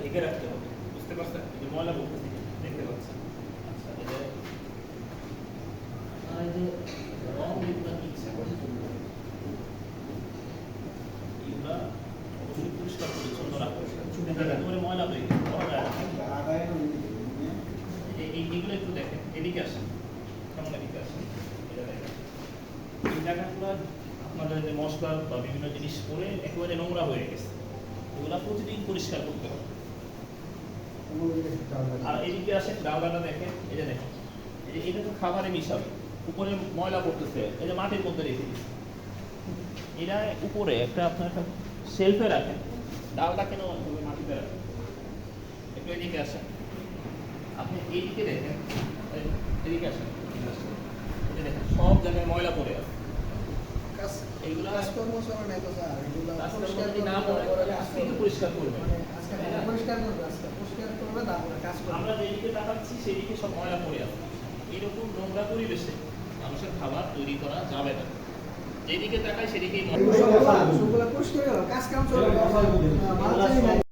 ঢেকে রাখতে হবে, বুঝতে পারছেন? এই যে ময়লা পড়তেছে দেখতে পাচ্ছেন। আচ্ছা এই যে রং যেগুলো নিচ্ছে এগুলা অবশ্যই পরিষ্কার পরিচ্ছন্ন রাখতে হবে, একেবারে ময়লা হয়ে গেছে করা যায় না। এইগুলো একটু দেখেন, এদিকে আসেন, কেমন এদিকে আসেন, এটা দেখেন এই জায়গাগুলো আপনাদের যে মশলা বা বিভিন্ন জিনিস পরে একেবারে নোংরা হয়ে গেছে, এগুলা প্রতিদিন পরিষ্কার করতে হবে। আর এদিকে আসেন, ডালডাটা দেখেন, এই যে দেখেন, এই যে এটা তো খাবারে মিশাবে, উপরে ময়লা পড়তেছে, এই যে মাটির মধ্যে রেখে দিচ্ছে, এটা উপরে একটা আপনার একটা শেলফে রাখেন, ডালটা কেন মাটিতে রাখেন। একটু এদিকে আসেন, আপনি এইদিকে দেখেন, এদিকে আসেন, এই দেখেন সব জায়গায় ময়লা পড়ে আছে। এইগুলা কাজকর্ম চলে নাই তো স্যার, এগুলো পরিষ্কার করবে, পরিষ্কার করবে, পরিষ্কার করবে, তারপরে কাজ করবে। আমরা যেদিকে তাকাচ্ছি সেদিকে সব ময়লা পড়ে আছে। এরকম নোংরা পরিবেশে মানুষের খাবার তৈরি করা যাবে না, যেদিকে তাকায় সেদিকেই পরিষ্কার কাজ কাম চলবে।